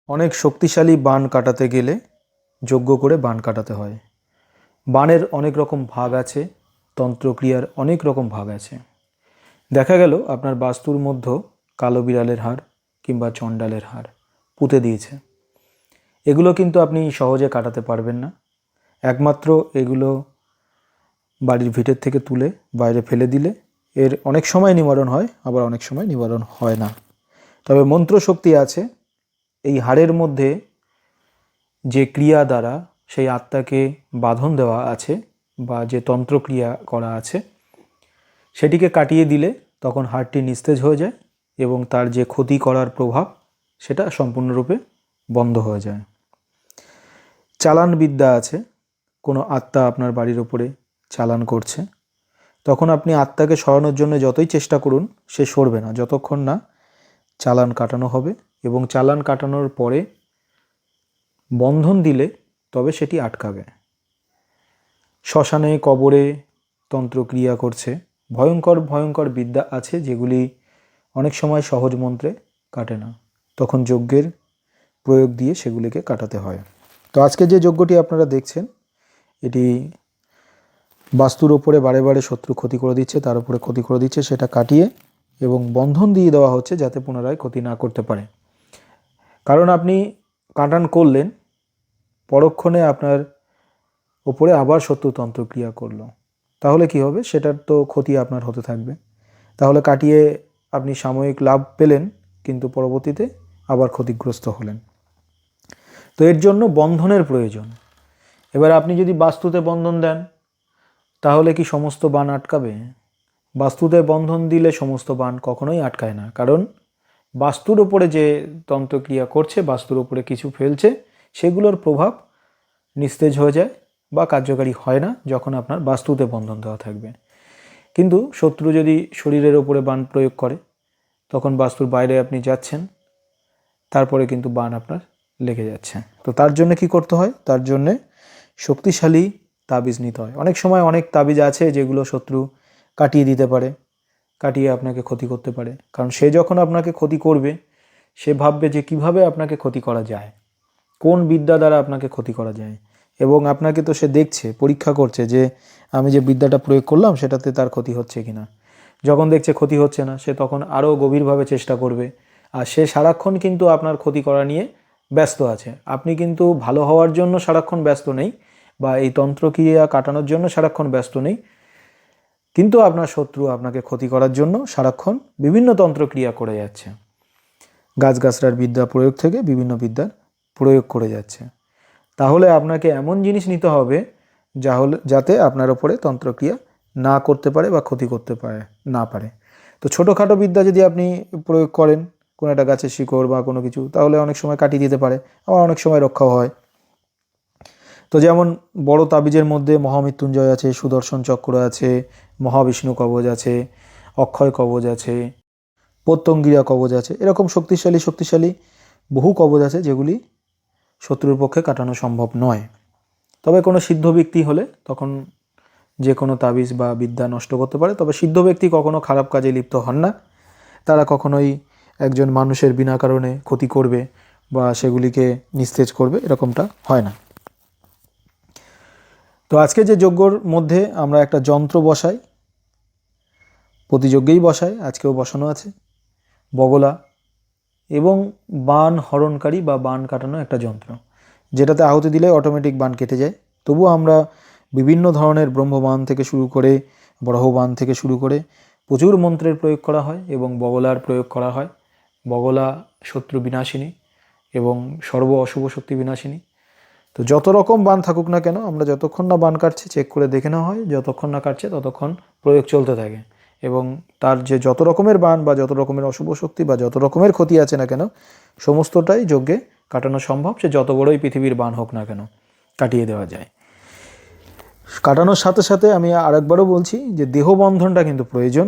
অনেক শক্তিশালী বান কাটাতে গেলে যজ্ঞ করে বান কাটাতে হয়। বানের অনেক রকম ভাগ আছে, তন্ত্রক্রিয়ার অনেক রকম ভাগ আছে। দেখা গেল আপনার বাস্তুর মধ্যে কালো বিড়ালের হাড় কিংবা চণ্ডালের হাড় পুঁতে দিয়েছে। এগুলো কিন্তু আপনি সহজে কাটাতে পারবেন না। একমাত্র এগুলো বাড়ির ভিতর থেকে তুলে বাইরে ফেলে দিলে এর অনেক সময় নিবারণ হয়, আবার অনেক সময় নিবারণ হয় না। তবে মন্ত্র শক্তি আছে এই হাড়ের মধ্যে, যে ক্রিয়া দ্বারা সেই আত্মাকে বাঁধন দেওয়া আছে বা যে তন্ত্রক্রিয়া করা আছে সেটিকে কাটিয়ে দিলে তখন হাড়টি নিস্তেজ হয়ে যায় এবং তার যে ক্ষতি করার প্রভাব সেটা সম্পূর্ণরূপে বন্ধ হয়ে যায়। চালান বিদ্যা আছে। কোনো আত্মা আপনার বাড়ির ওপরে চালান করছে, তখন আপনি আত্মাকে সরানোর জন্য যতই চেষ্টা করুন সে সরবে না যতক্ষণ না চালান কাটানো হবে, এবং চালান কাটানোর পরে বন্ধন দিলে তবে সেটি আটকাবে। শ্মশানে কবরে তন্ত্রক্রিয়া করছে, ভয়ঙ্কর ভয়ঙ্কর বিদ্যা আছে যেগুলি অনেক সময় সহজ মন্ত্রে কাটে না, তখন যজ্ঞের প্রয়োগ দিয়ে সেগুলিকে কাটাতে হয়। তো আজকে যে যজ্ঞটি আপনারা দেখছেন এটি বাস্তুর ওপরে বারে বারে শত্রু ক্ষতি করে দিচ্ছে, তার উপরে ক্ষতি করে দিচ্ছে, সেটা কাটিয়ে এবং বন্ধন দিয়ে দেওয়া হচ্ছে যাতে পুনরায় ক্ষতি না করতে পারে। কারণ আপনি কাটান করলেন, পরক্ষণে আপনার ওপরে আবার শত্রু তন্ত্রক্রিয়া করলো, তাহলে কি হবে? সেটার তো ক্ষতি আপনার হতে থাকবে। তাহলে কাটিয়ে আপনি সাময়িক লাভ পেলেন, কিন্তু পরবর্তীতে আবার ক্ষতিগ্রস্ত হলেন। তো এর জন্য বন্ধনের প্রয়োজন। এবার আপনি যদি বাস্তুতে বন্ধন দেন তাহলে কি সমস্ত বান আটকাবে? বাস্তুতে বন্ধন দিলে সমস্ত বান কখনোই আটকায় না, কারণ বাস্তুর ওপরে যে তন্ত্রক্রিয়া করছে, বাস্তুর ওপরে কিছু ফেলছে, সেগুলোর প্রভাব নিস্তেজ হয়ে যায় বা কার্যকারী হয় না যখন আপনার বাস্তুতে বন্ধন দেওয়া থাকবে। কিন্তু শত্রু যদি শরীরের ওপরে বান প্রয়োগ করে, তখন বাস্তুর বাইরে আপনি যাচ্ছেন, তারপরে কিন্তু বান আপনার লেগে যাচ্ছে। তো তার জন্য কি করতে হয়? তার জন্যে শক্তিশালী তাবিজ নিতে হয়। অনেক সময় অনেক তাবিজ আছে যেগুলো শত্রু কাটিয়ে দিতে পারে, কাটিয়ে আপনাকে ক্ষতি করতে পারে। কারণ সে যখন আপনাকে ক্ষতি করবে সে ভাববে যে কিভাবে আপনাকে ক্ষতি করা যায়, কোন বিদ্যা দ্বারা আপনাকে ক্ষতি করা যায়, এবং আপনাকে তো সে দেখছে, পরীক্ষা করছে যে আমি যে বিদ্যাটা প্রয়োগ করলাম সেটাতে তার ক্ষতি হচ্ছে কিনা। যখন দেখছে ক্ষতি হচ্ছে না, সে তখন আরও গভীরভাবে চেষ্টা করবে। আর সে সারাক্ষণ কিন্তু আপনার ক্ষতি করা নিয়ে ব্যস্ত আছে। আপনি কিন্তু ভালো হওয়ার জন্য সারাক্ষণ ব্যস্ত নেই, বা এই তন্ত্রক্রিয়া কাটানোর জন্য সারাক্ষণ ব্যস্ত নেই, কিন্তু আপনার শত্রু আপনাকে ক্ষতি করার জন্য সারাক্ষণ বিভিন্ন তন্ত্রক্রিয়া করে যাচ্ছে। গাছগাছড়ার বিদ্যা প্রয়োগ থেকে বিভিন্ন বিদ্যার প্রয়োগ করে যাচ্ছে। তাহলে আপনাকে এমন জিনিস নিতে হবে যাতে আপনার ওপরে তন্ত্রক্রিয়া না করতে পারে বা ক্ষতি করতে পারে না পারে। তো ছোটোখাটো বিদ্যা যদি আপনি প্রয়োগ করেন, কোনো একটা গাছের শিকড় বা কোনো কিছু, তাহলে অনেক সময় কাটিয়ে দিতে পারে, আবার অনেক সময় রক্ষাও হয়। তো যেমন বড় তাবিজের মধ্যে মহামৃত্যুঞ্জয় আছে, সুদর্শন চক্র আছে, মহাবিষ্ণু কবচ আছে, অক্ষয় কবচ আছে, প্রত্যঙ্গিরা কবচ আছে, এরকম শক্তিশালী শক্তিশালী বহু কবচ আছে যেগুলি শত্রুর পক্ষে কাটানো সম্ভব নয়। তবে কোনো সিদ্ধ ব্যক্তি হলে তখন যে কোনো তাবিজ বা বিদ্যা নষ্ট করতে পারে। তবে সিদ্ধ ব্যক্তি কখনো খারাপ কাজে লিপ্ত হন না, তারা কখনোই একজন মানুষের বিনা কারণে ক্ষতি করবে বা সেগুলিকে নিস্তেজ করবে, এরকমটা হয় না। তো আজকে যে যজ্ঞর মধ্যে আমরা একটা যন্ত্র বসাই, প্রতিযজ্ঞেই বসাই, আজকেও বসানো আছে, বগলা এবং বান হরণকারী বা বান কাটানো একটা যন্ত্র, যেটাতে আহুতি দিলে অটোমেটিক বান কেটে যায়। তবুও আমরা বিভিন্ন ধরনের ব্রহ্মবান থেকে শুরু করে ব্রহ্মবান থেকে শুরু করে প্রচুর মন্ত্রের প্রয়োগ করা হয় এবং বগলার প্রয়োগ করা হয়। বগলা শত্রু বিনাশিনী এবং সর্ব অশুভ শক্তি বিনাশিনী। তো যত রকম বান থাকুক না কেন, আমরা যতক্ষণ না বান কাটছে চেক করে দেখে নেওয়া হয়, যতক্ষণ না কাটছে ততক্ষণ প্রয়োগ চলতে থাকে, এবং তার যে যত রকমের বান বা যত রকমের অশুভ শক্তি বা যত রকমের ক্ষতি আছে না কেন, সমস্তটাই যজ্ঞে কাটানো সম্ভব। সে যত বড়ই পৃথিবীর বান হোক না কেন, কাটিয়ে দেওয়া যায়। কাটানোর সাথে সাথে আমি আরেকবারও বলছি যে দেহবন্ধনটা কিন্তু প্রয়োজন।